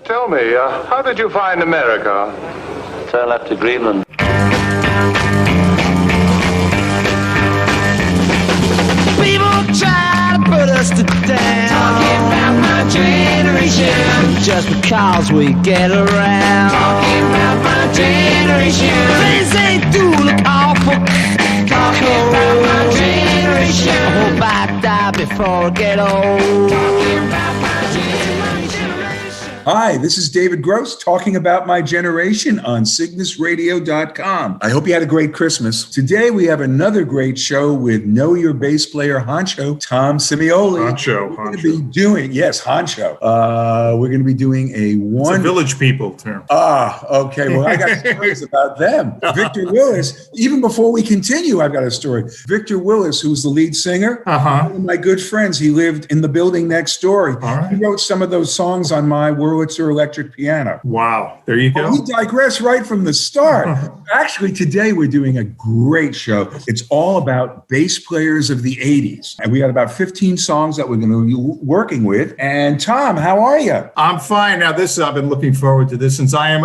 Tell me, how did you find America? Turn left to Greenland. People try to put us to down, talking about my generation, just because we get around. Talking about my generation, things they do look awful. Talking about my generation, I hope I die before I get old. Talking about my generation. Hi, this is David Gross talking about my generation on CygnusRadio.com. I hope you had a great Christmas. Today we have another great show with Know Your Bass Player Honcho, Tom Simeoli. Honcho. We're going to be doing, yes, Honcho. We're going to be doing It's a village people term. Okay. Well, I got stories about them. Victor Willis, even before we continue, I've got a story. Victor Willis, who's the lead singer, one of my good friends, he lived in the building next door. Right. He wrote some of those songs on my Wurlitzer electric piano. Wow. There you go. We digress right from the start. Actually, today we're doing a great show. It's all about bass players of the 80s. And we got about 15 songs that we're going to be working with. And Tom, how are you? I'm fine. Now, I've been looking forward to this since I am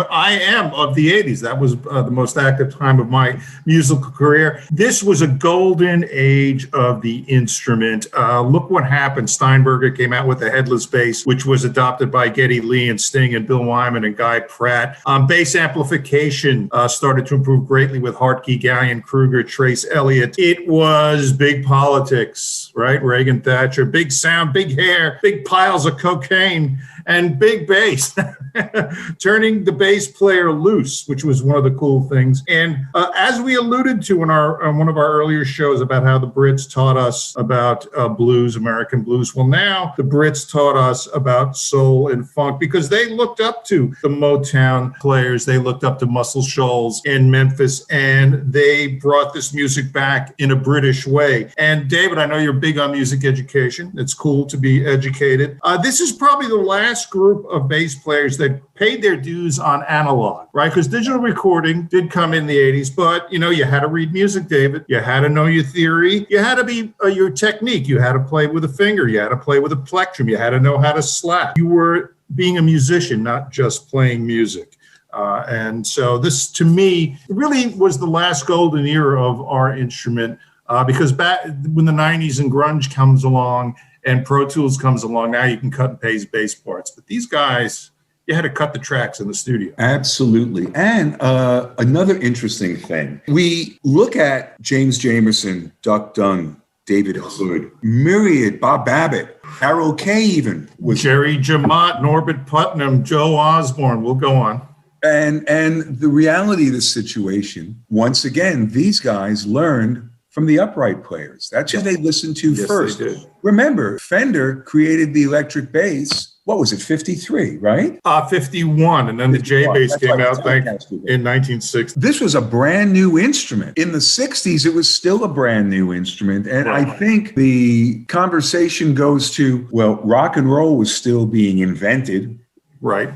of the 80s. That was the most active time of my musical career. This was a golden age of the instrument. Look what happened. Steinberger came out with the headless bass, which was adopted by Geddy Lee and Sting and Bill Wyman and Guy Pratt. Bass amplification started to improve greatly with Hartke, Gallion, Kruger, Trace Elliott. It was big politics, right? Reagan, Thatcher, big sound, big hair, big piles of cocaine, and big bass. Turning the bass player loose, which was one of the cool things. And as we alluded to on one of our earlier shows about how the Brits taught us about blues, American blues. Well, now the Brits taught us about soul and funk because they looked up to the Motown players. They looked up to Muscle Shoals in Memphis, and they brought this music back in a British way. And David, I know you're big on music education. It's cool to be educated. This is probably the last group of bass players that paid their dues on analog, right? Because digital recording did come in the 80s, but you had to read music, David. You had to know your theory. You had to be your technique. You had to play with a finger. You had to play with a plectrum. You had to know how to slap. You were being a musician, not just playing music. And so this, to me, really was the last golden era of our instrument because back when the 90s and grunge comes along and Pro Tools comes along, now you can cut and paste bass parts. But these guys, you had to cut the tracks in the studio. Absolutely. And another interesting thing, we look at James Jamerson, Duck Dunn, David Hood, Myriad, Bob Babbitt, Harold Kay even. Jerry Jamot, Norbert Putnam, Joe Osborne. We'll go on. And the reality of the situation, once again, these guys learned from the upright players. That's who they listened to first. They did. Remember, Fender created the electric bass. What was it, 53, right? 51, and then the J-Bass came out in 1960. This was a brand new instrument. In the 60s, it was still a brand new instrument. And I think the conversation goes to, well, rock and roll was still being invented. Right.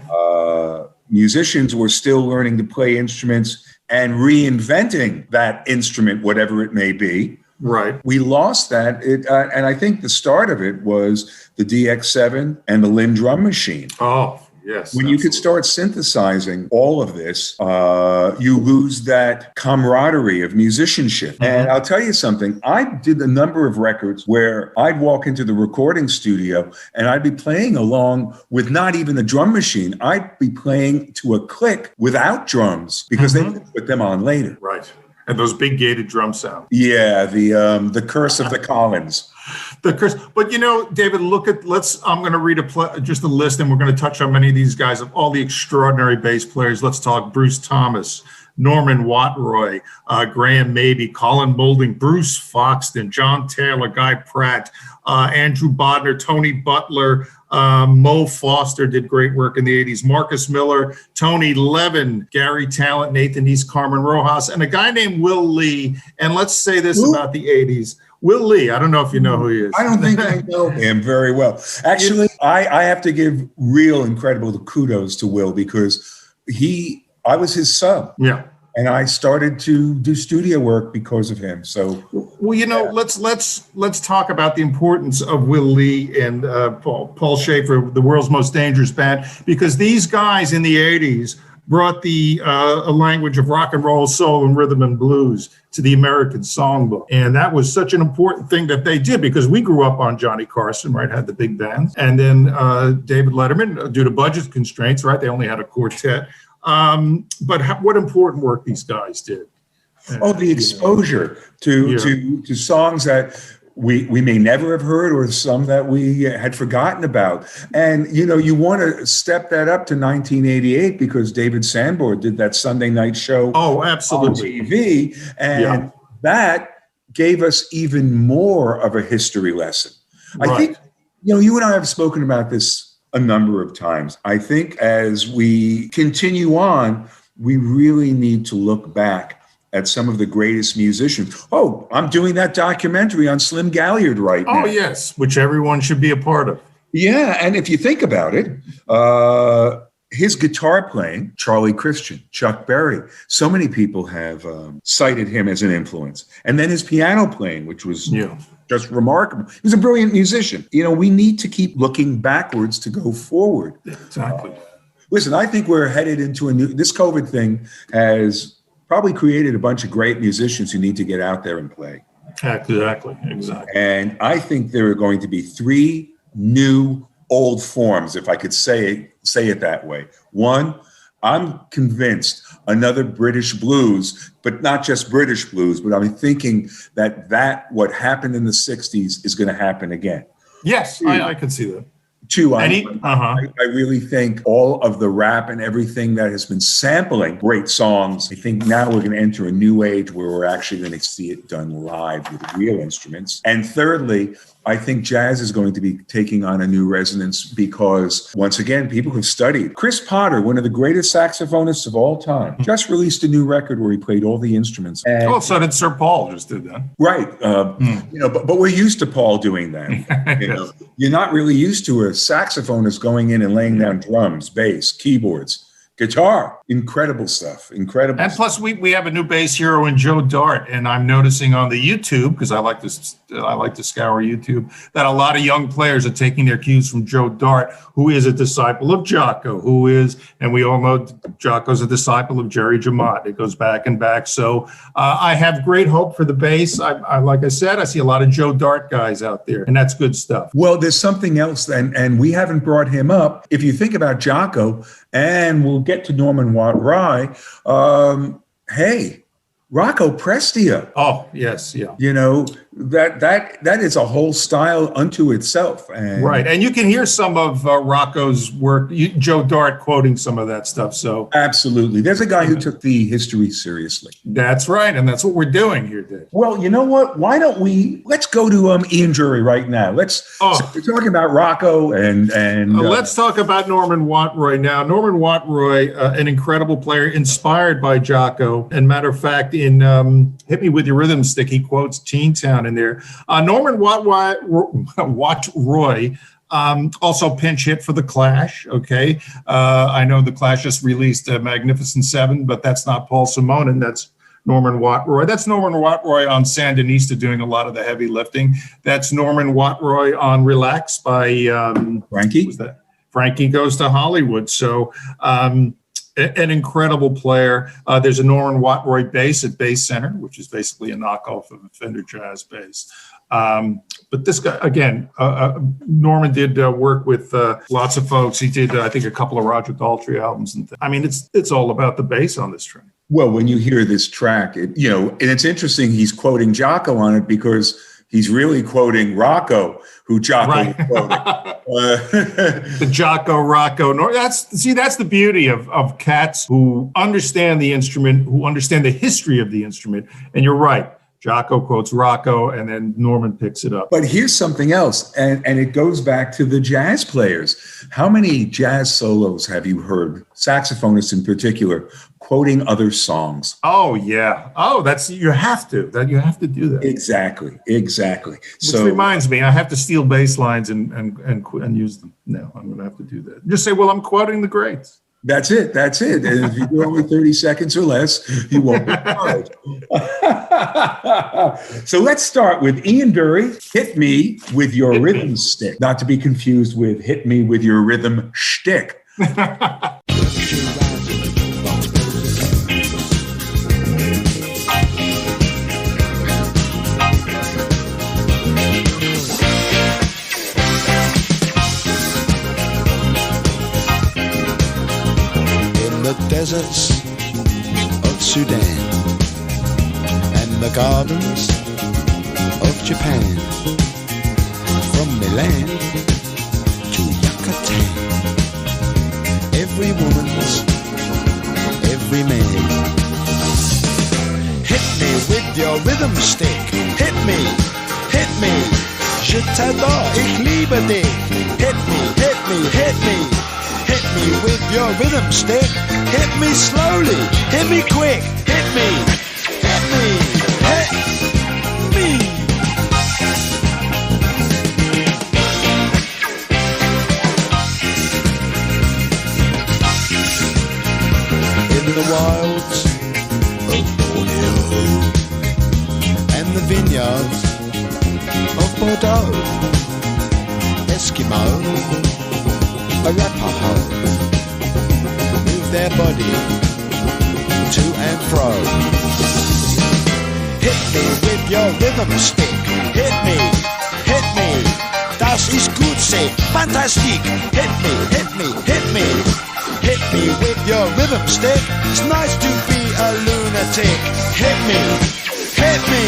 Musicians were still learning to play instruments and reinventing that instrument, whatever it may be. Right. We lost that. And I think the start of it was the DX7 and the Lynn drum machine. Oh, yes. When you could start synthesizing all of this, you lose that camaraderie of musicianship. Mm-hmm. And I'll tell you something. I did a number of records where I'd walk into the recording studio and I'd be playing along with not even a drum machine. I'd be playing to a click without drums because they would put them on later. Right. And those big gated drum sounds. Yeah, the curse of the Collins. The curse. But David, I'm going to read just a list, and we're going to touch on many of these guys, of all the extraordinary bass players. Let's talk Bruce Thomas, Norman Watroy, Graham Mabey, Colin Moulding, Bruce Foxton, John Taylor, Guy Pratt, Andrew Bodner, Tony Butler, Mo Foster did great work in the 80s. Marcus Miller, Tony Levin, Gary Talent, Nathan East, Carmen Rojas, and a guy named Will Lee. And let's say this about the 80s. Will Lee, I don't know if you know who he is. I don't think I know him very well. Actually, I have to give real incredible kudos to Will because I was his sub. Yeah. And I started to do studio work because of him. So, well, let's talk about the importance of Will Lee and Paul Schaefer, the world's most dangerous band, because these guys in the '80s brought the a language of rock and roll, soul, and rhythm and blues to the American songbook. And that was such an important thing that they did, because we grew up on Johnny Carson, right, had the big bands. And then David Letterman, due to budget constraints, right, they only had a quartet. But what important work these guys did. The exposure to songs that we may never have heard, or some that we had forgotten about. And, you want to step that up to 1988 because David Sanborn did that Sunday night show absolutely. on TV. And that gave us even more of a history lesson. Right. I think, you and I have spoken about this a number of times. I think as we continue on, we really need to look back at some of the greatest musicians. Oh, I'm doing that documentary on Slim Galliard right now. Oh, yes, which everyone should be a part of. Yeah, and if you think about it, his guitar playing, Charlie Christian, Chuck Berry, so many people have cited him as an influence. And then his piano playing, which was just remarkable. He was a brilliant musician. We need to keep looking backwards to go forward. Exactly. Listen, I think we're headed into this COVID thing has probably created a bunch of great musicians who need to get out there and play. Exactly. And I think there are going to be 3 new old forms, if I could say it that way. One, I'm convinced another British blues, but not just British blues, but I'm thinking that what happened in the 60s is going to happen again. Yes, I can see that. 2, I really think all of the rap and everything that has been sampling great songs, I think now we're going to enter a new age where we're actually going to see it done live with real instruments. And thirdly, I think jazz is going to be taking on a new resonance because, once again, people have studied. Chris Potter, one of the greatest saxophonists of all time, just released a new record where he played all the instruments. And, so did Sir Paul just did that. Right. But we're used to Paul doing that. You're not really used to a saxophonist going in and laying down drums, bass, keyboards, guitar. Incredible stuff. Incredible. And stuff. plus, we have a new bass hero in Joe Dart, and I'm noticing on the YouTube, because I like to scour YouTube, that a lot of young players are taking their cues from Joe Dart, who is a disciple of Jocko, and we all know Jocko's a disciple of Jerry Jamot. It goes back and back. So I have great hope for the bass. Like I said, I see a lot of Joe Dart guys out there, and that's good stuff. Well, there's something else, and we haven't brought him up. If you think about Jocko, and we'll get to Norman Watt Rye, hey, Rocco Prestia. Oh, yes, yeah. That is a whole style unto itself. Right, and you can hear some of Rocco's work, Joe Dart quoting some of that stuff. So absolutely. There's a guy who took the history seriously. That's right, and that's what we're doing here, Dave. Well, you know what? Why don't let's go to Ian Drury right now. We're talking about Rocco and let's talk about Norman Watt-Roy now. Norman Watt-Roy, an incredible player, inspired by Jocko. And matter of fact, in Hit Me With Your Rhythm Stick, he quotes Teen Town in there. Norman Watt-Roy also pinch hit for The Clash, okay? I know The Clash just released Magnificent Seven, but that's not Paul Simonon, that's Norman Watt-Roy. That's Norman Watt-Roy on Sandinista doing a lot of the heavy lifting. That's Norman Watt-Roy on Relax by Frankie. Who was that? Frankie Goes to Hollywood. So an incredible player. There's a Norman Watt-Roy bass at Bass Center, which is basically a knockoff of a Fender Jazz bass. But this guy, again, Norman did work with lots of folks. He did, I think, a couple of Roger Daltrey albums. And I mean, it's all about the bass on this track. Well, when you hear this track, and it's interesting, he's quoting Jocko on it because he's really quoting Rocco, who Jocko was quoting. The Jocko, Rocco. That's the beauty of cats who understand the instrument, who understand the history of the instrument. And you're right. Jocko quotes Rocco, and then Norman picks it up. But here's something else, and it goes back to the jazz players. How many jazz solos have you heard, saxophonists in particular, quoting other songs? Oh, yeah. Oh, you have to do that. Exactly. Which reminds me, I have to steal bass lines and use them. No, I'm going to have to do that. Just say, well, I'm quoting the greats. That's it. That's it. And if you do only 30 seconds or less, you won't be charged. So let's start with Ian Dury. Hit me with your rhythm stick. Not to be confused with hit me with your rhythm shtick. Deserts of Sudan and the gardens of Japan, from Milan to Yucatan, every woman's, every man. Hit me with your rhythm stick, hit me, je t'adore, ich liebe dich, hit me, hit me with your rhythm stick. Hit me slowly, hit me quick, hit me, hit me, hit me. In the wilds of Borneo and the vineyards of Bordeaux, Eskimo, Arapaho, their body to and fro. Hit me with your rhythm stick. Hit me, das ist gut, say, fantastic. Hit me, hit me with your rhythm stick. It's nice to be a lunatic. Hit me, hit me.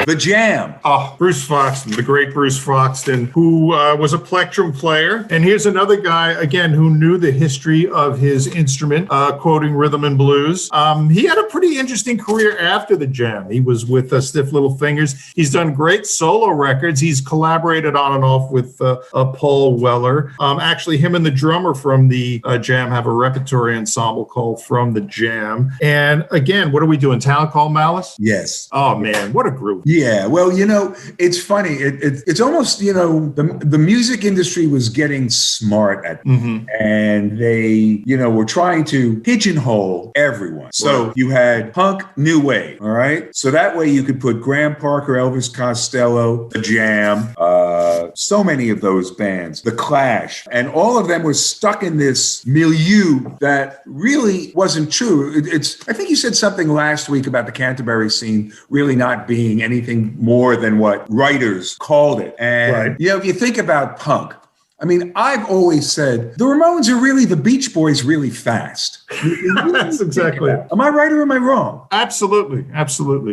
The Jam. Oh, Bruce Foxton, the great Bruce Foxton, who was a plectrum player. And here's another guy, again, who knew the history of his instrument, quoting rhythm and blues. He had a pretty interesting career after the Jam. He was with Stiff Little Fingers. He's done great solo records. He's collaborated on and off with Paul Weller. Actually, him and the drummer from the Jam have a repertory ensemble called From the Jam. And again, what are we doing? Town Called Malice? Yes. Oh, man, what a group. Yeah, well, it's funny. It's almost, the music industry was getting smart at and they, were trying to pigeonhole everyone. So you had punk, new wave, all right? So that way you could put Graham Parker, Elvis Costello, The Jam, so many of those bands, The Clash, and all of them were stuck in this milieu that really wasn't true. I think you said something last week about the Canterbury scene really not being anything anything more than what writers called it. And, Right. if you think about punk, I mean, I've always said the Ramones are really the Beach Boys really fast. That's exactly it. Am I right or am I wrong? Absolutely.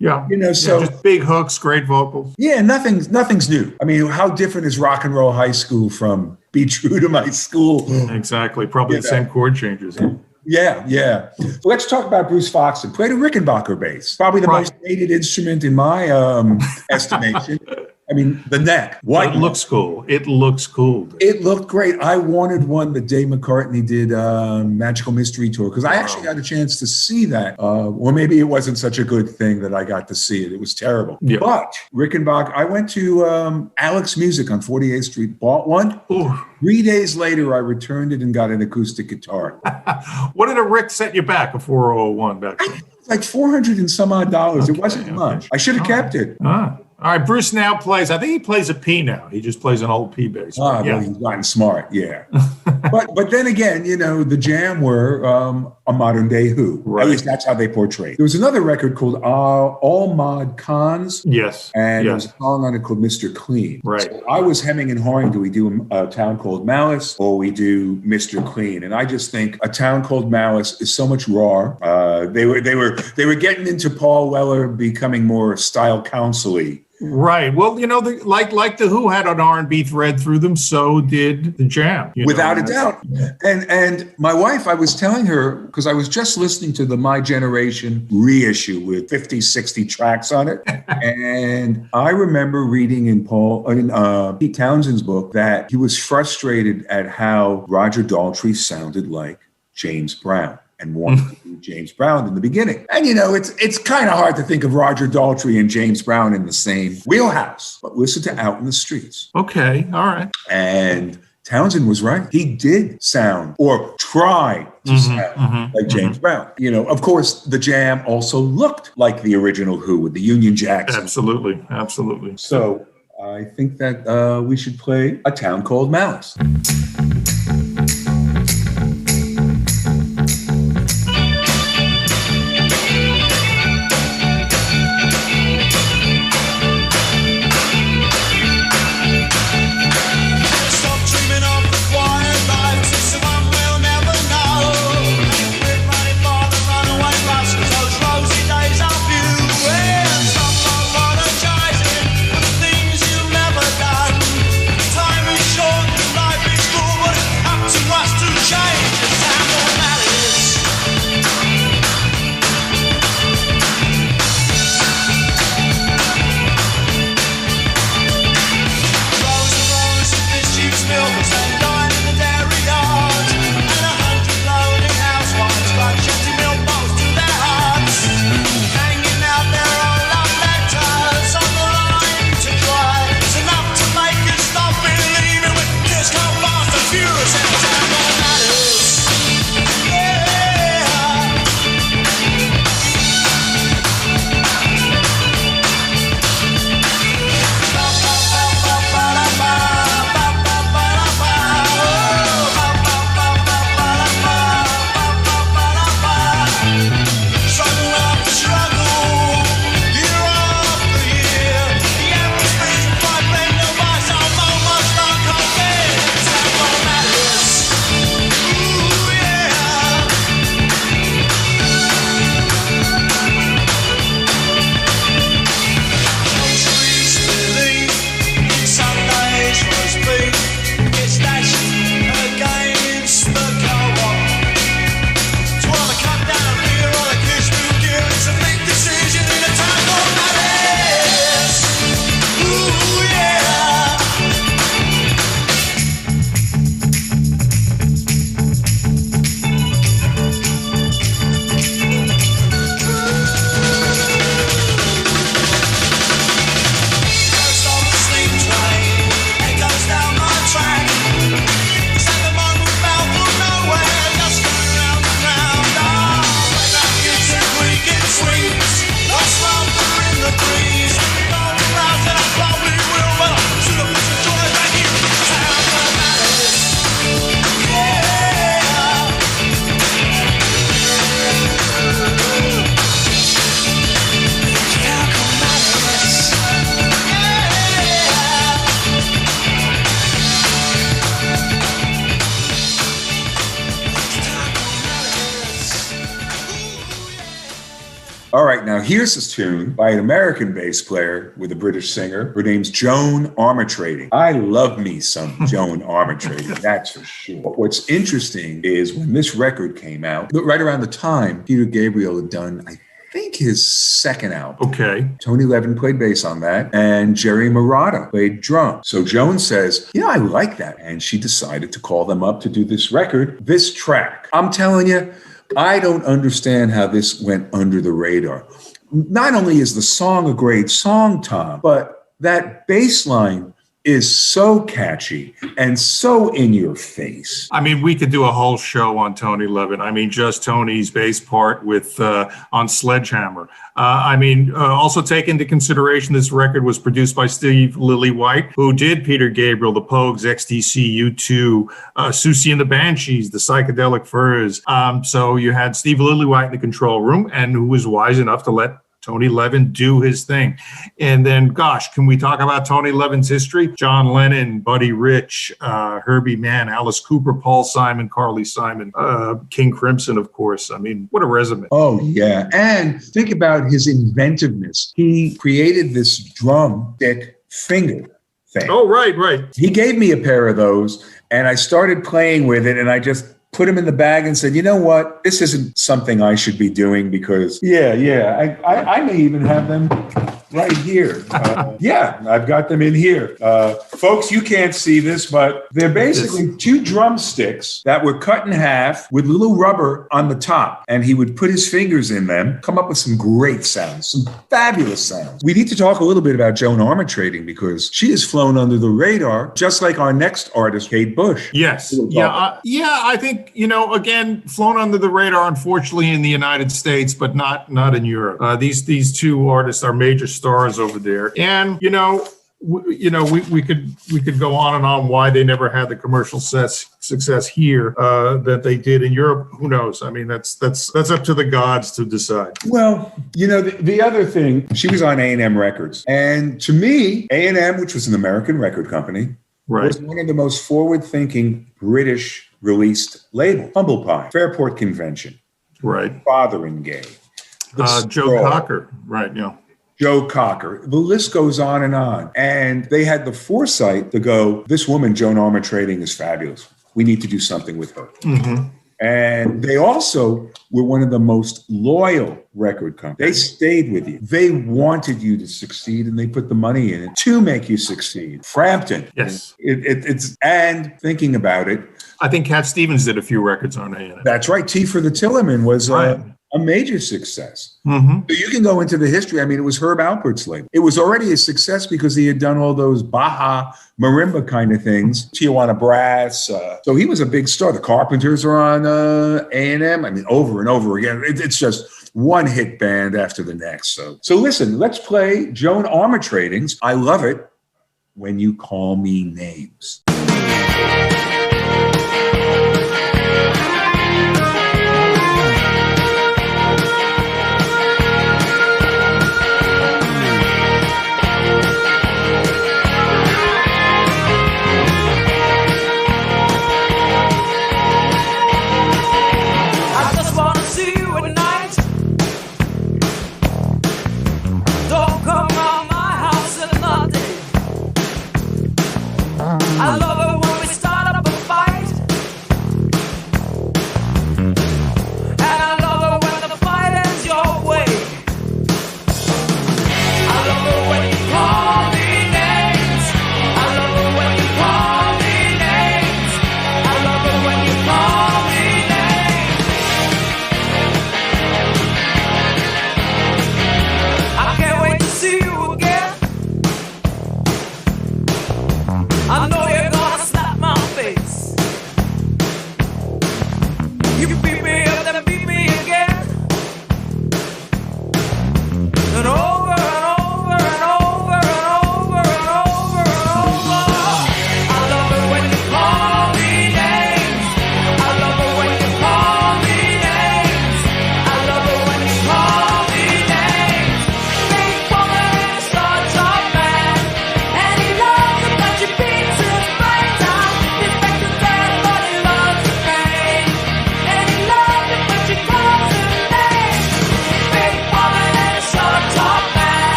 Yeah. So just big hooks, great vocals. yeah, nothing's new. I mean, how different is Rock and Roll High School from Be True to My School? Exactly. Probably the same chord changes. Yeah. So let's talk about Bruce Foxton. Played a Rickenbacker bass, probably the most hated instrument in my estimation. I mean, the neck. It looks cool. It looks cool. It looked great. I wanted one that Dave McCartney did Magical Mystery Tour because I actually got a chance to see that. Or maybe it wasn't such a good thing that I got to see it. It was terrible. Yeah. But Rickenbacker, I went to Alex Music on 48th Street, bought one. Ooh. 3 days later, I returned it and got an acoustic guitar. What did a Rick set you back, a 401 back then? Like $400 and some odd dollars. It wasn't much. I should have kept it. All right, Bruce now plays, I think he plays a P now. He just plays an old P bass. Well, he's gotten smart, yeah. but then again, the Jam were a modern day Who. Right. At least that's how they portrayed. There was another record called All Mod Cons. Yes. And there was a song on it called Mr. Clean. Right. So I was hemming and hawing, do we do a Town Called Malice or we do Mr. Clean? And I just think A Town Called Malice is so much raw. They were getting into Paul Weller becoming more style counsel-y. Right. Well, like the Who had an R&B thread through them, so did the Jam. Without a doubt. And my wife, I was telling her, because I was just listening to the My Generation reissue with 50, 60 tracks on it. And I remember reading in Pete Townshend's book that he was frustrated at how Roger Daltrey sounded like James Brown. And wanted to do James Brown in the beginning. And it's kind of hard to think of Roger Daltrey and James Brown in the same wheelhouse. But listen to Out in the Streets. Okay, all right. And Townsend was right. He did sound or try to sound like James Brown. Of course, the Jam also looked like the original Who with the Union Jacks. Absolutely. So I think that we should play A Town Called Malice. Time is short, life is short. All right, now here's a tune by an American bass player with a British singer. Her name's Joan Armatrading. I love me some Joan Armatrading, that's for sure. But what's interesting is when this record came out, right around the time Peter Gabriel had done, I think, his second album. Okay. Tony Levin played bass on that, and Jerry Marotta played drums. So Joan says, I like that. And she decided to call them up to do this record, this track. I'm telling you, I don't understand how this went under the radar. Not only is the song a great song, Tom, but that bass line is so catchy and so in your face. I mean, we could do a whole show on Tony Levin. I mean, just Tony's bass part with on Sledgehammer. Also take into consideration this record was produced by Steve Lillywhite, who did Peter Gabriel, the Pogues, XTC, U2, Susie and the Banshees, the Psychedelic Furs. So you had Steve Lillywhite in the control room, and who was wise enough to let Tony Levin do his thing. And then, gosh, can we talk about Tony Levin's history? John Lennon, Buddy Rich, Herbie Mann, Alice Cooper, Paul Simon, Carly Simon, King Crimson, of course. I mean, what a resume. Oh, yeah. And think about his inventiveness. He created this drumstick finger thing. Oh, right. He gave me a pair of those, and I started playing with it, and I just put them in the bag and said, you know what? This isn't something I should be doing because, I may even have them right here. I've got them in here. Folks, you can't see this, but they're basically two drumsticks that were cut in half with little rubber on the top. And he would put his fingers in them, come up with some great sounds, some fabulous sounds. We need to talk a little bit about Joan Armatrading because she has flown under the radar, just like our next artist, Kate Bush. Yes. I think, again, flown under the radar, unfortunately, in the United States, but not in Europe. These two artists are major stars over there. And, we could go on and on why they never had the commercial success here that they did in Europe. Who knows? I mean, that's up to the gods to decide. Well, the other thing, she was on A&M Records. And to me, A&M, which was an American record company, was one of the most forward-thinking British released label. Humble Pie, Fairport Convention, Fotheringay, Joe Cocker, Joe Cocker. The list goes on. And they had the foresight to go, this woman, Joan Armatrading, is fabulous. We need to do something with her. Mm-hmm. And they also were one of the most loyal record companies. They stayed with you. They wanted you to succeed, and they put the money in it to make you succeed. Frampton. Yes. And thinking about it, I think Cat Stevens did a few records on A&M. That's right. Tea for the Tillerman was a major success. Mm-hmm. So you can go into the history. I mean, it was Herb Alpert's label. It was already a success because he had done all those Baja marimba kind of things, Tijuana Brass. So he was a big star. The Carpenters are on A&M. I mean, over and over again. It's just one hit band after the next. So listen, let's play Joan Armatrading's I Love It When You Call Me Names. I love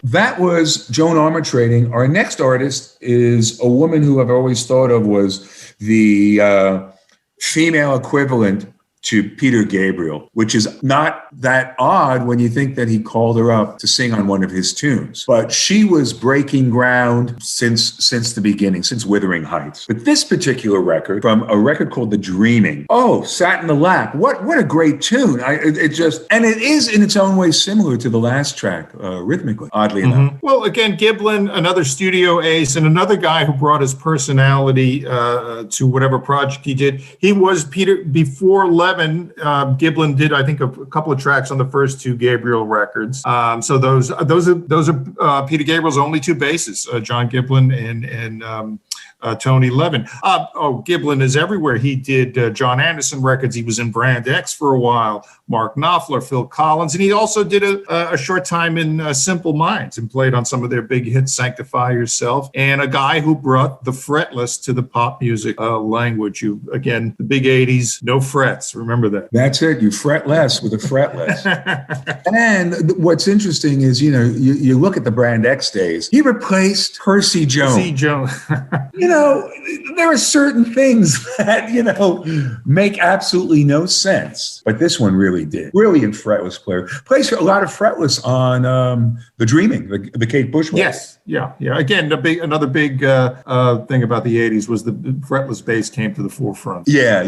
That was Joan Armatrading. Our next artist is a woman who I've always thought of was the female equivalent to Peter Gabriel, which is not that odd when you think that he called her up to sing on one of his tunes. But she was breaking ground since the beginning, since Wuthering Heights. But this particular record, from a record called The Dreaming, Sat in the Lap, what a great tune. And it is in its own way similar to the last track, rhythmically, oddly enough. Well, again, Giblin, another studio ace, and another guy who brought his personality to whatever project he did. He was Peter before Giblin did, I think, a couple of tracks on the first two Gabriel records. So those are Peter Gabriel's only two basses, John Giblin and Tony Levin. Giblin is everywhere. He did John Anderson records. He was in Brand X for a while. Mark Knopfler, Phil Collins, and he also did a short time in Simple Minds and played on some of their big hits, Sanctify Yourself, and a guy who brought the fretless to the pop music language. Again, the big 80s, no frets. Remember that. That's it. You fret less with a fretless. And what's interesting is, you look at the Brand X days, he replaced Percy Jones. There are certain things that, make absolutely no sense. But this one really did. Brilliant fretless player. Plays a lot of fretless on The Dreaming, the Kate Bush one. Yes. Yeah. Again, another big thing about the 80s was the fretless bass came to the forefront. Yeah.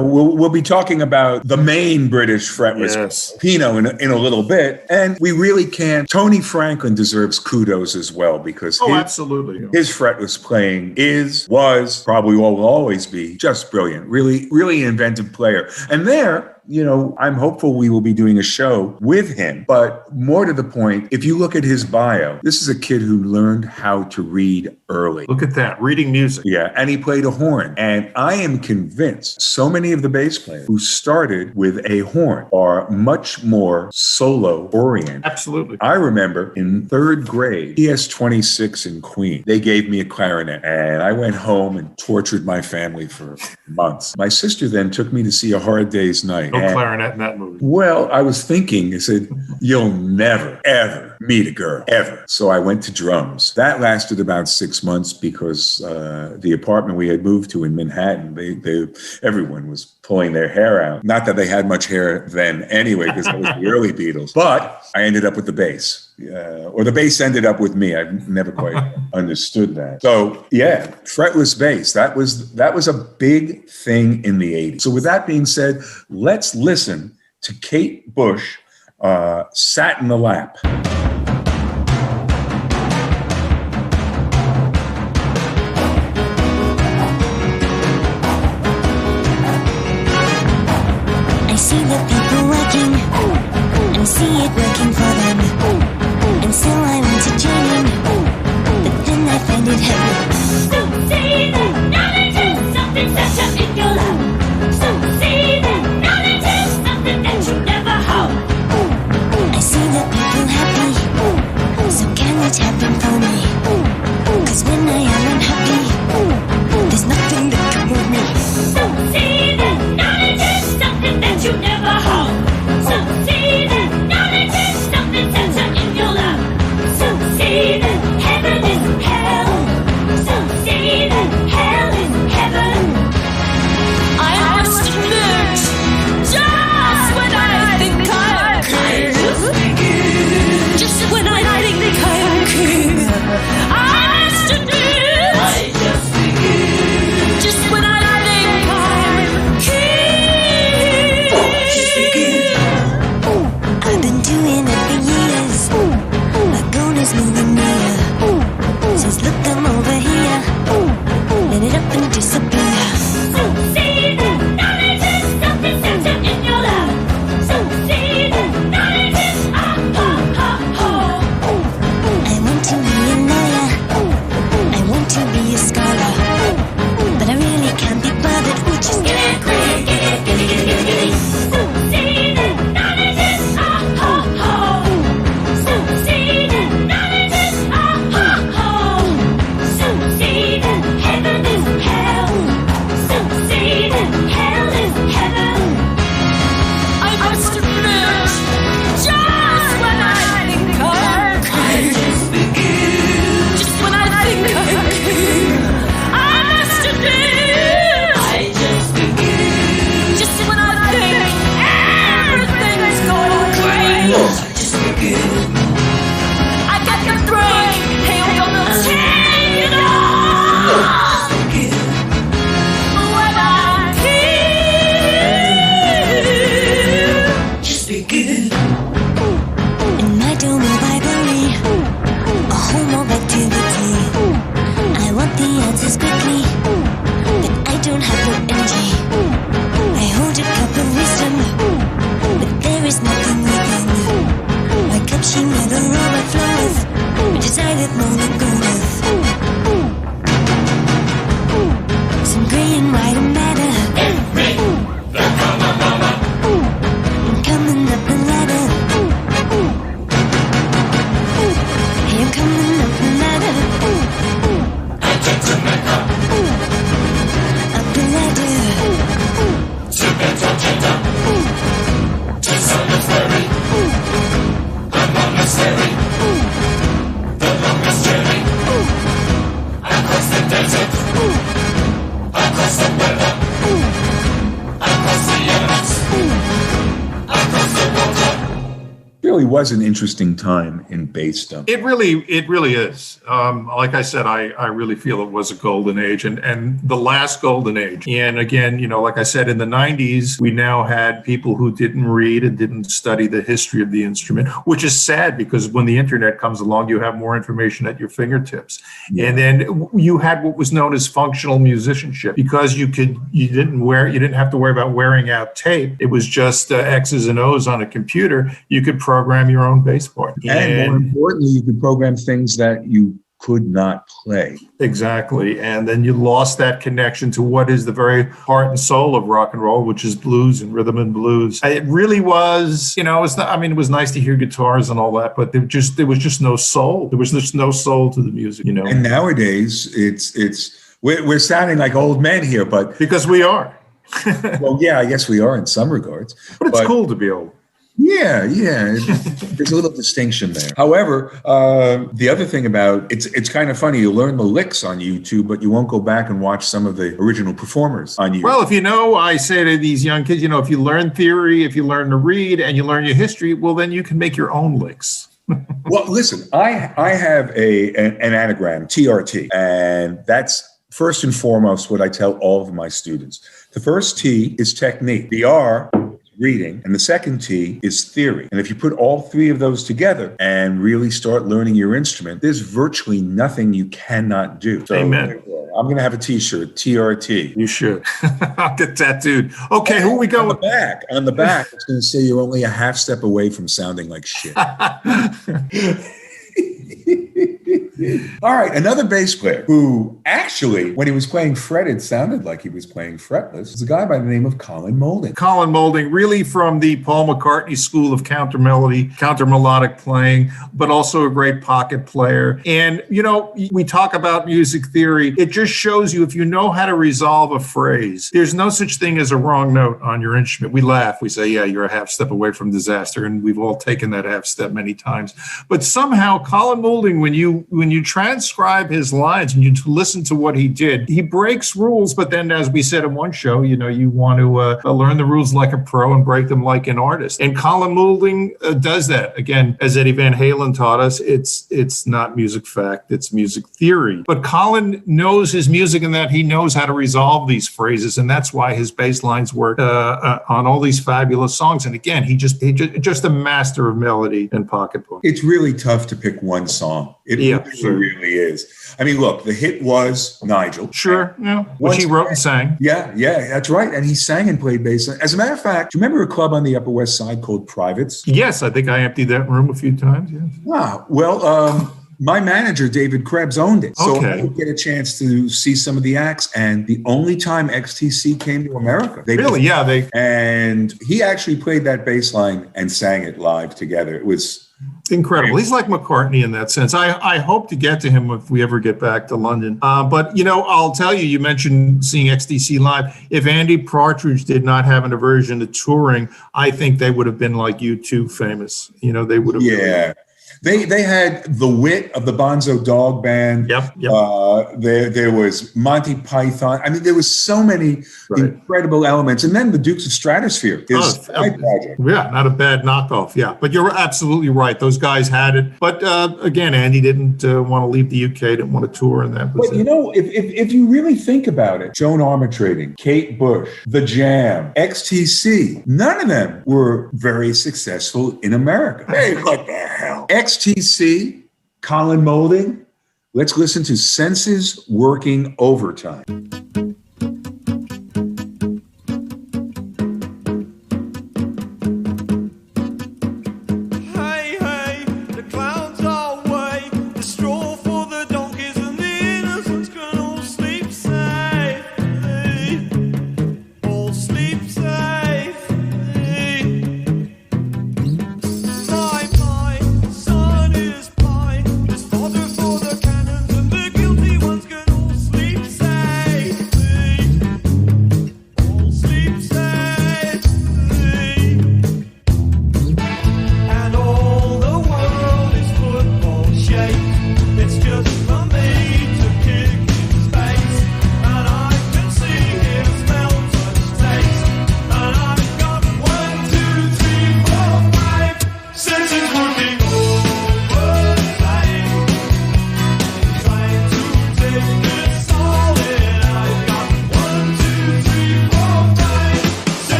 We'll be talking about the main British fretless Pino in a little bit. And we really can't. Tony Franklin deserves kudos as well because absolutely. His fretless playing was, probably will always be just brilliant. Really, really inventive player. And there, I'm hopeful we will be doing a show with him. But more to the point, if you look at his bio, this is a kid who learned how to read early. Look at that, reading music. Yeah, and he played a horn. And I am convinced so many of the bass players who started with a horn are much more solo-oriented. Absolutely. I remember in third grade, PS26 in Queen, they gave me a clarinet. And I went home and tortured my family for months. My sister then took me to see A Hard Day's Night. No clarinet in that movie. Well, I was thinking, I said, you'll never, ever meet a girl, ever. So I went to drums. That lasted about 6 months because the apartment we had moved to in Manhattan, everyone was pulling their hair out. Not that they had much hair then anyway, because that was the early Beatles. But I ended up with the bass. Or the bass ended up with me. I've never quite understood that. So yeah, fretless bass. That was a big thing in the 80s. So with that being said, let's listen to Kate Bush, Sat in the Lap. I see the people working and see it working for them. And still I want to join in, but then I find it heavy. So see that knowledge is something such a in your lap. So see that knowledge is something that you never have. I see the people happy, so can it happen for me? 'Cause when I am unhappy, there's nothing that can move me. So see that knowledge is something that you never have. So see that knowledge is something it monogonic. Some grey and white and matter. I'm coming up the ladder. Hey, I'm coming up the ladder. Up the ladder. Really was an interesting time in bassdom. It really is. Like I said, I really feel it was a golden age and the last golden age. And again, like I said, in the 90s, we now had people who didn't read and didn't study the history of the instrument, which is sad because when the internet comes along, you have more information at your fingertips. Yeah. And then you had what was known as functional musicianship because you didn't have to worry about wearing out tape. It was just X's and O's on a computer. You could program your own bass part. And more importantly, you could program things that you could not play. Exactly. And then you lost that connection to what is the very heart and soul of rock and roll, which is blues and rhythm and blues. It really was, it was nice to hear guitars and all that, but there was just no soul. There was just no soul to the music, And nowadays we're sounding like old men here, but because we are. Well, yeah, I guess we are in some regards. But it's cool to be old. Yeah. There's a little distinction there. However, the other thing about it's kind of funny. You learn the licks on YouTube, but you won't go back and watch some of the original performers on YouTube. Well, I say to these young kids, if you learn theory, if you learn to read, and you learn your history, well, then you can make your own licks. Well, listen, I have an anagram, TRT, and that's first and foremost what I tell all of my students. The first T is technique. The R, reading, and the second T is theory. And if you put all three of those together and really start learning your instrument, there's virtually nothing you cannot do. So Amen. I'm going to have a T-shirt, TRT. You should. I'll get tattooed. Okay, who we go with? On the back, it's going to say you're only a half step away from sounding like shit. All right, another bass player who actually, when he was playing fretted, sounded like he was playing fretless, is a guy by the name of Colin Moulding. Colin Moulding, really from the Paul McCartney school of counter melodic playing, but also a great pocket player. And, we talk about music theory. It just shows you if you know how to resolve a phrase, there's no such thing as a wrong note on your instrument. We laugh. We say, yeah, you're a half step away from disaster. And we've all taken that half step many times. But somehow Colin Moulding, when you transcribe his lines and you listen to what he did, he breaks rules. But then, as we said in one show, you want to learn the rules like a pro and break them like an artist. And Colin Moulding does that. Again, as Eddie Van Halen taught us, it's not music fact, it's music theory. But Colin knows his music in that he knows how to resolve these phrases. And that's why his bass lines work on all these fabulous songs. And again, he just a master of melody and pocket book. It's really tough to pick one song. It really is. I mean, look, the hit was Nigel. Sure, which he wrote and sang. Yeah, that's right. And he sang and played bass. As a matter of fact, do you remember a club on the Upper West Side called Privates? Yes, I think I emptied that room a few times. Yes. Ah, well, my manager, David Krebs, owned it. So I would get a chance to see some of the acts. And the only time XTC came to America. And he actually played that bass line and sang it live together. It was incredible. He's like McCartney in that sense. I hope to get to him if we ever get back to London. But, I'll tell you, you mentioned seeing XTC live. If Andy Partridge did not have an aversion to touring, I think they would have been like U2 famous. They would have. Yeah. They had the wit of the Bonzo Dog Band. Yep. There was Monty Python. I mean, there was so many incredible elements. And then the Dukes of Stratosphere, his side project. Yeah, not a bad knockoff. Yeah, but you're absolutely right. Those guys had it. But again, Andy didn't want to leave the UK, didn't want to tour, and that was if you really think about it, Joan Armatrading, Kate Bush, The Jam, XTC, none of them were very successful in America. Hey, what the hell? XTC, Colin Moulding. Let's listen to Senses Working Overtime. Hey, the clouds are away, the straw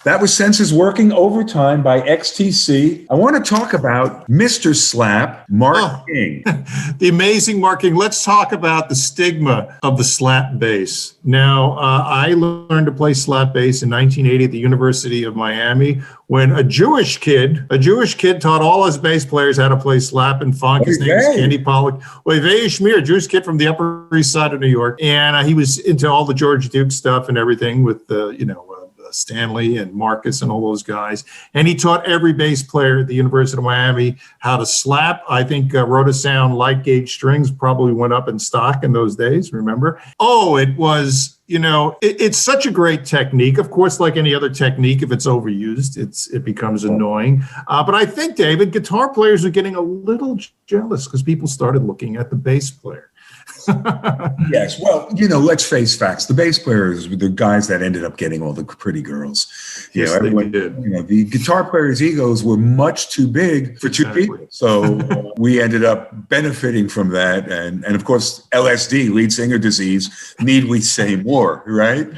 That was Senses Working Overtime by XTC. I want to talk about Mr. Slap, Mark King. The amazing Mark King. Let's talk about the stigma of the slap bass. Now, I learned to play slap bass in 1980 at the University of Miami when a Jewish kid taught all his bass players how to play slap and funk. His name is Candy Pollock. Oivei Shmir, Jewish kid from the Upper East Side of New York. And he was into all the George Duke stuff and everything with Stanley and Marcus and all those guys. And he taught every bass player at the University of Miami how to slap. I think Rotosound light gauge strings probably went up in stock in those days, remember? Oh, it was, it's such a great technique. Of course, like any other technique, if it's overused, it becomes annoying. But I think, David, guitar players are getting a little jealous because people started looking at the bass player. Yes. Well, let's face facts. The bass players were the guys that ended up getting all the pretty girls. Yes, everyone did. The guitar players' egos were much too big for two people. So we ended up benefiting from that. And of course, LSD, lead singer disease, need we say more, right?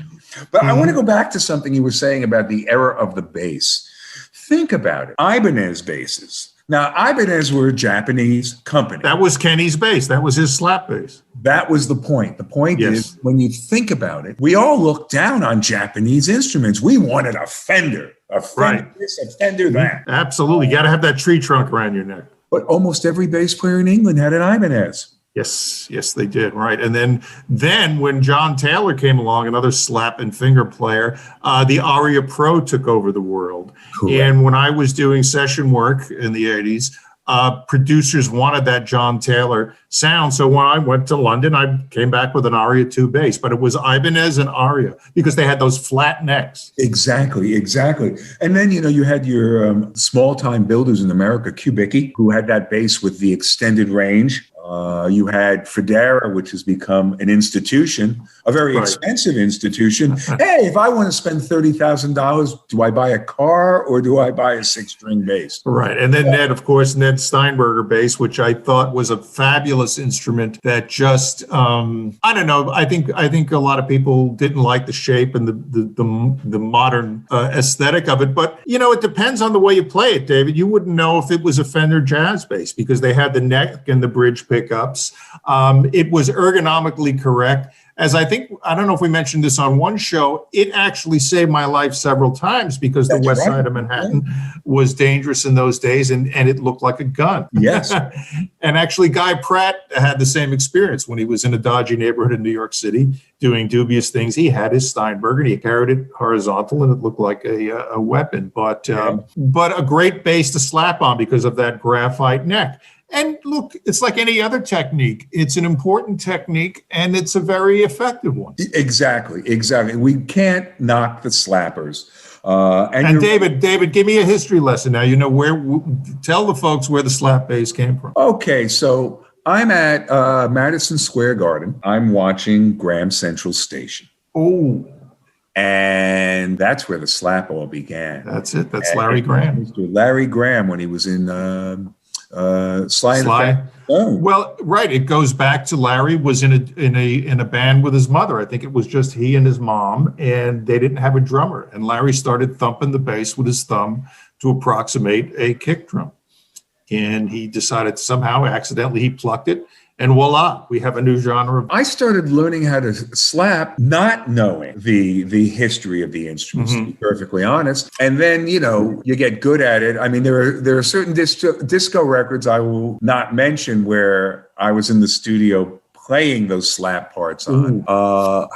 But I want to go back to something you were saying about the era of the bass. Think about it. Ibanez basses. Now, Ibanez were a Japanese company. That was Kenny's bass. That was his slap bass. That was the point. The point is, when you think about it, we all look down on Japanese instruments. We wanted a Fender this, a Fender that. Absolutely. You got to have that tree trunk around your neck. But almost every bass player in England had an Ibanez. Yes, they did. Right. And then when John Taylor came along, another slap and finger player, the Aria Pro took over the world. Correct. And when I was doing session work in the 80s, producers wanted that John Taylor sound. So when I went to London, I came back with an Aria 2 bass, but it was Ibanez and Aria because they had those flat necks. Exactly. And then, you had your small-time builders in America, Kubicki, who had that bass with the extended range. You had Federa, which has become an institution, a very expensive institution. Hey, if I want to spend $30,000, do I buy a car or do I buy a 6-string bass? Right. And then Ned Steinberger bass, which I thought was a fabulous instrument that just, I don't know. I think a lot of people didn't like the shape and the modern aesthetic of it. But, it depends on the way you play it, David. You wouldn't know if it was a Fender jazz bass because they had the neck and the bridge pickups. It was ergonomically correct. As I don't know if we mentioned this on one show, it actually saved my life several times because the west side of Manhattan was dangerous in those days and it looked like a gun. Yes. And actually, Guy Pratt had the same experience when he was in a dodgy neighborhood in New York City doing dubious things. He had his Steinberger and he carried it horizontal and it looked like a weapon. But a great bass to slap on because of that graphite neck. And look, it's like any other technique. It's an important technique, and it's a very effective one. Exactly. We can't knock the slappers. And David, give me a history lesson now. Tell the folks where the slap bass came from. Okay, so I'm at Madison Square Garden. I'm watching Graham Central Station. Oh. And that's where the slap all began. That's it. That's Larry Graham. Larry Graham when he was in Sly. Well, right. It goes back to Larry was in a band with his mother. I think it was just he and his mom, and they didn't have a drummer. And Larry started thumping the bass with his thumb to approximate a kick drum. And he decided somehow, accidentally, he plucked it. And voila, we have a new genre. I started learning how to slap, not knowing the history of the instruments, to be perfectly honest. And then, you get good at it. I mean, there are certain disco records I will not mention where I was in the studio playing those slap parts on.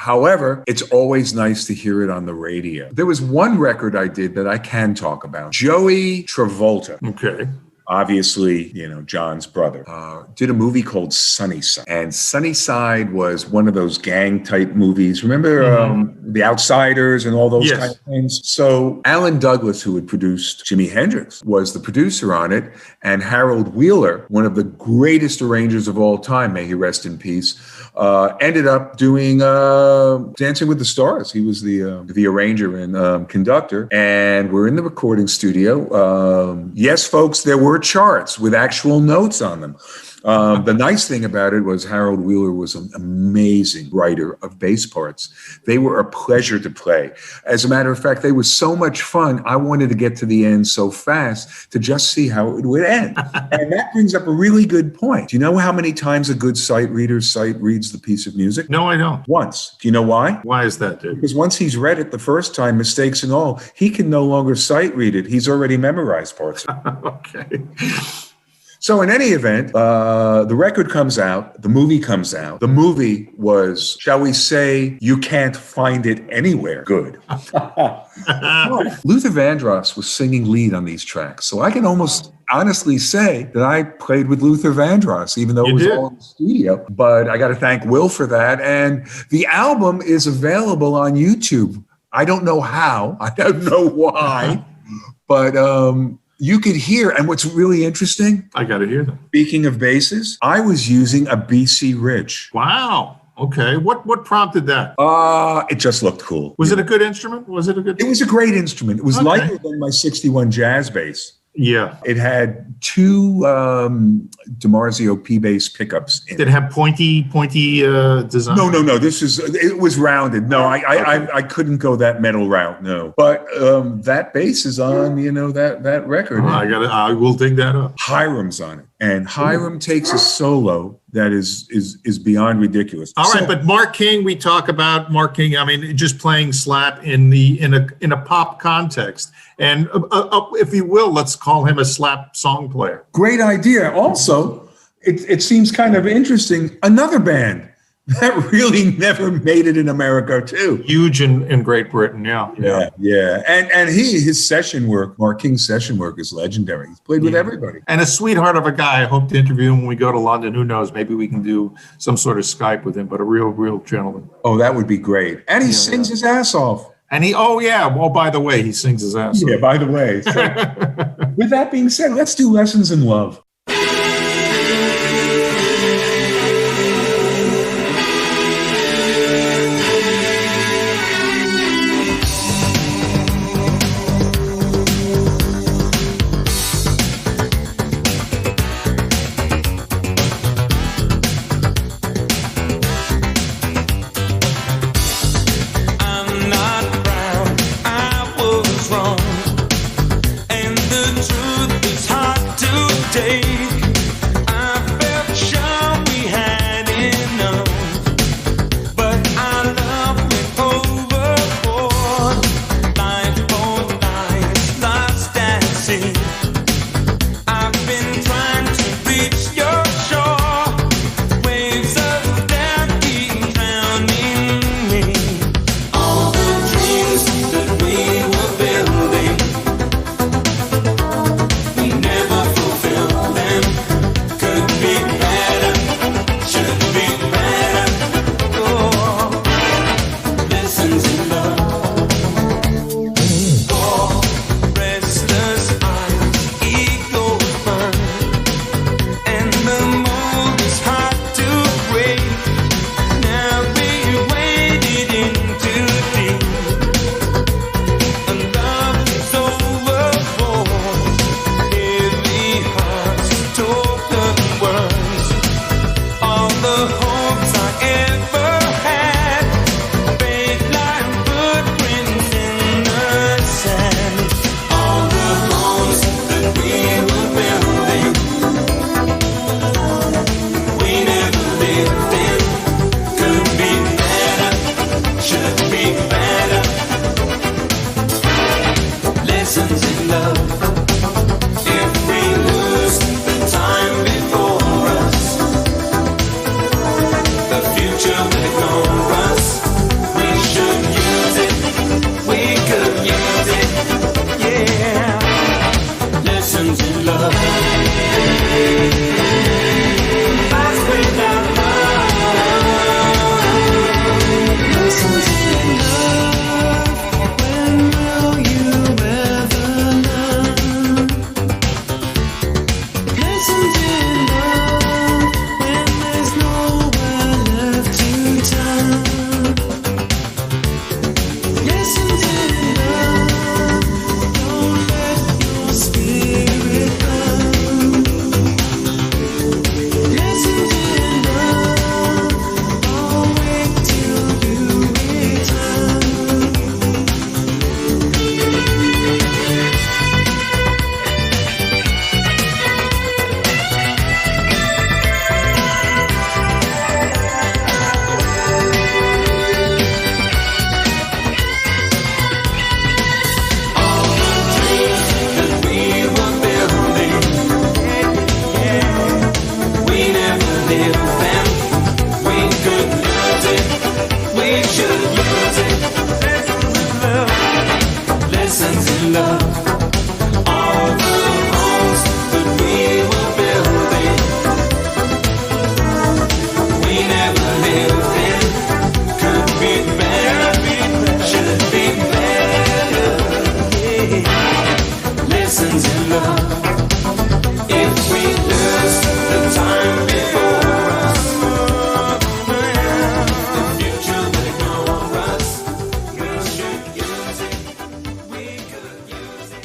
However, it's always nice to hear it on the radio. There was one record I did that I can talk about. Joey Travolta. Okay. Obviously, John's brother, did a movie called Sunnyside. And Sunnyside was one of those gang type movies. Remember The Outsiders and all those kind of things? So Alan Douglas, who had produced Jimi Hendrix, was the producer on it. And Harold Wheeler, one of the greatest arrangers of all time, may he rest in peace, ended up doing Dancing with the Stars. He was the arranger and conductor. And we're in the recording studio. Yes, folks, there were charts with actual notes on them. The nice thing about it was Harold Wheeler was an amazing writer of bass parts. They were a pleasure to play. As a matter of fact, they were so much fun. I wanted to get to the end so fast to just see how it would end. And that brings up a really good point. Do you know how many times a good sight reader's sight reads the piece of music? No, I don't. Once. Do you know why? Why is that, dude? Because once he's read it the first time, mistakes and all, he can no longer sight read it. He's already memorized parts. Okay. So in any event, the record comes out, the movie comes out. The movie was, shall we say, you can't find it anywhere good. Luther Vandross was singing lead on these tracks. So I can almost honestly say that I played with Luther Vandross, even though it was all in the studio. But I got to thank Will for that. And the album is available on YouTube. I don't know how, I don't know why, but you could hear, and what's really interesting, I got to hear that. Speaking of basses, I was using a BC Rich. Wow. Okay. What prompted that? It just looked cool. Was it a good instrument? Was it a good? It was a great instrument. It was lighter than my 61 jazz bass. Yeah. It had two DiMarzio P-bass pickups in it. Did it have pointy design? No. It was rounded. No, I couldn't go that metal route. No, but that bass is on that record. I will dig that up. Hiram's on it, and Hiram takes a solo that is beyond ridiculous. All right, but Mark King, we talk about Mark King. I mean, just playing slap in a pop context, and if you will, let's call him a slap song player. Great idea. Also, it seems kind of interesting. Another band that really never made it in America too. Huge in Great Britain, yeah. And his session work, Mark King's session work, is legendary. He's played with everybody. And a sweetheart of a guy. I hope to interview him when we go to London. Who knows? Maybe we can do some sort of Skype with him. But a real gentleman. Oh, that would be great. And he sings his ass off. And by the way, he sings his ass off. Yeah, by the way. So, with that being said, let's do Lessons in Love. live and we could use it. We should use it. Lessons in love. All the homes that we were building, we never lived in. Could be better, should be better. Yeah. Lessons in love. If we lose the time before us, the future will ignore us. We should use it. We could use it.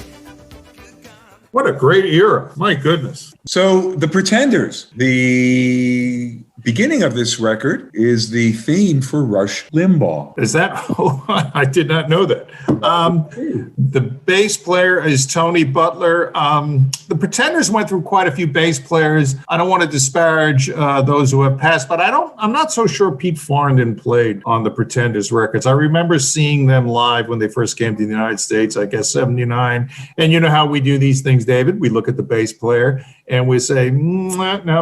What a great era. My goodness. So the Pretenders, the beginning of this record is the theme for Rush Limbaugh. Is that? Oh, I did not know that. The bass player is Tony Butler. The Pretenders went through quite a few bass players. I don't want to disparage those who have passed, but I'm not so sure Pete Farndon played on the Pretenders records. I remember seeing them live when they first came to the United States, I guess 79. And you know how we do these things, David? We look at the bass player and we say, no,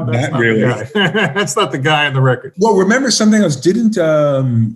that's not really. the guy. That's not the guy on the record. Well, remember something else? Didn't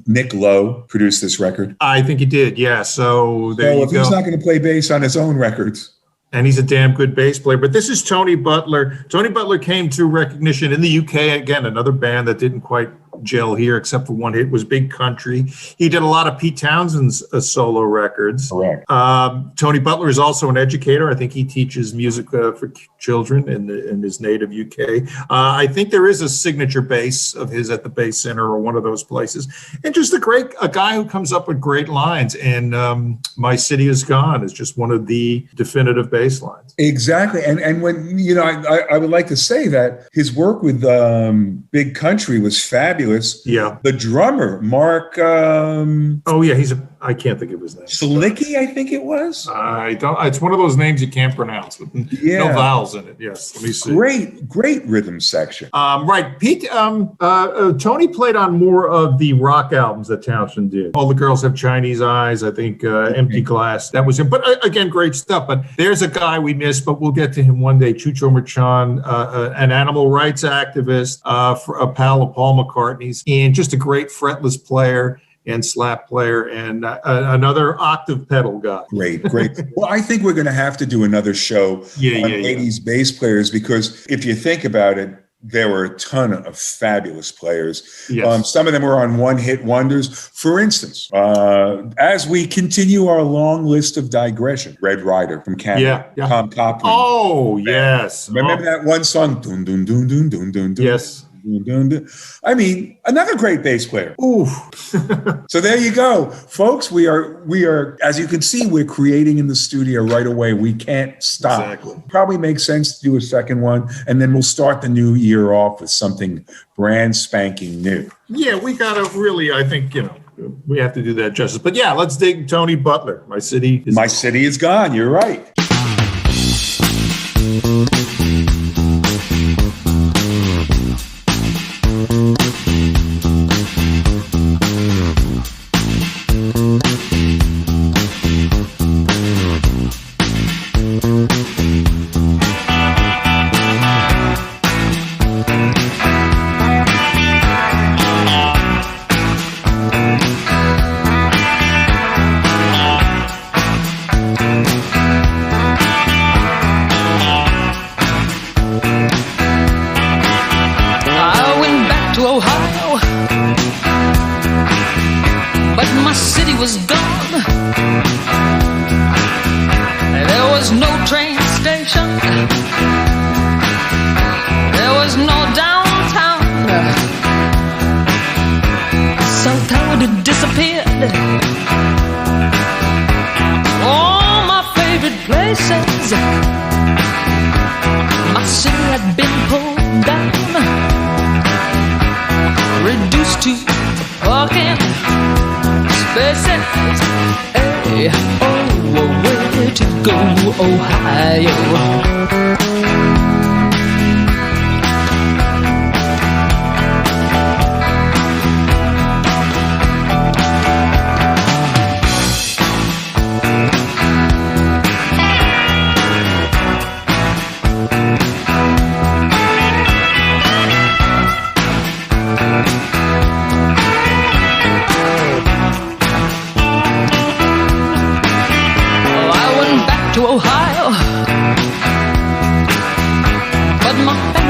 Nick Lowe produce this record? I think he did, yeah. So there So you if go. he's not going to play bass on his own records. And he's a damn good bass player. But this is Tony Butler. Tony Butler came to recognition in the UK. Again, another band that didn't quite gel here, except for one hit, was Big Country. He did a lot of Pete Townsend's solo records. Correct. Tony Butler is also an educator. I think he teaches music for children in his native UK. I think there is a signature bass of his at the Bass Center or one of those places. And just a guy who comes up with great lines. And My City Is Gone is just one of the definitive bass lines. Exactly. And when, I would like to say that his work with Big Country was fabulous. Yeah. The drummer, Mark I can't think of his name. Slicky, I think it was. I don't. It's one of those names you can't pronounce with no vowels in it. Yes, let me see. Great rhythm section. Right, Pete. Tony played on more of the rock albums that Townshend did. All the Girls Have Chinese Eyes. I think Empty Glass. That was him. But again, great stuff. But there's a guy we missed, but we'll get to him one day. Chucho Merchan, an animal rights activist, a pal of Paul McCartney's, and just a great fretless player and slap player, and another octave pedal guy. Great. Well, I think we're going to have to do another show on 80s bass players, because if you think about it, there were a ton of fabulous players. Yes. Some of them were on one-hit wonders. For instance, as we continue our long list of digression, Red Rider from Canada, Tom Cochrane. Oh, yes. Remember that one song? Dun, dun, dun, dun, dun, dun, dun. Yes. I mean, another great bass player. Ooh. So there you go, folks. We are, as you can see, we're creating in the studio right away. We can't stop. Exactly. Probably makes sense to do a second one, and then we'll start the new year off with something brand spanking new. Yeah, we gotta really, I think, we have to do that justice. But yeah, let's dig Tony Butler. My City Is Gone. You're right.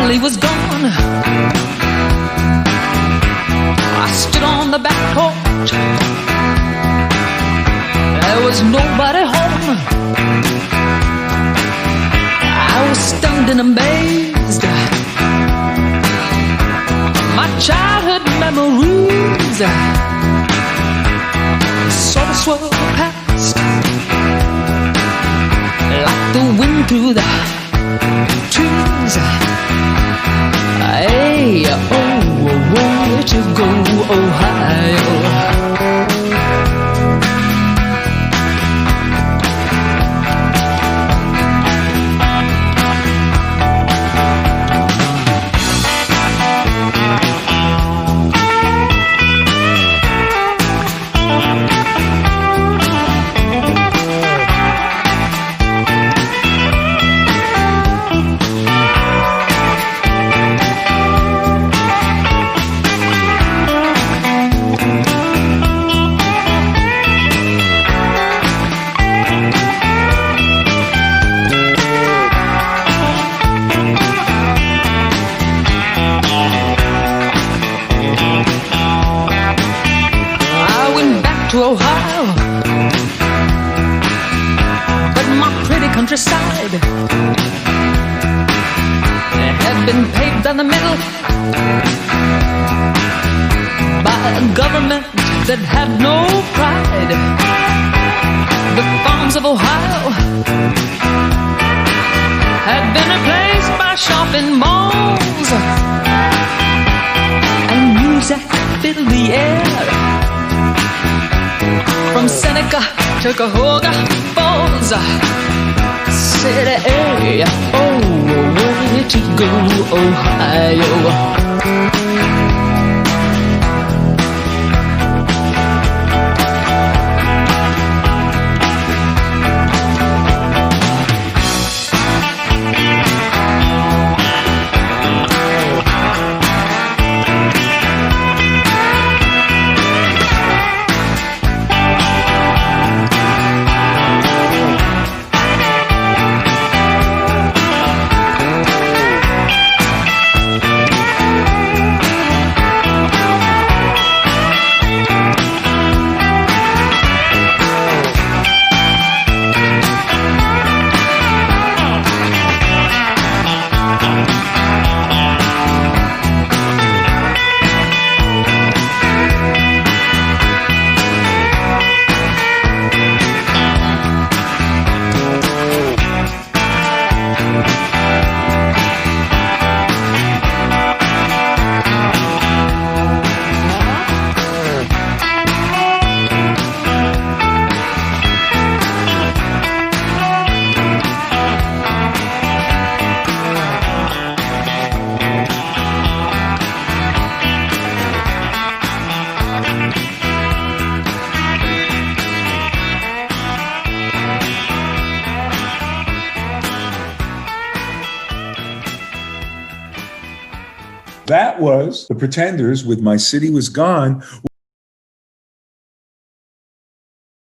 finally was gone, I stood on the back porch. There was nobody home. I was stunned and amazed. My childhood memories sort of swirled past like the wind through the trees. Hey, oh, where'd you go, Ohio? To Ohio, but my pretty countryside had been paved down the middle by a government that had no pride. The farms of Ohio had been replaced by shopping malls, and music filled the air. From Seneca to Cuyahoga Falls, said, hey, oh, where to go, Ohio? That was The Pretenders with My City Was Gone.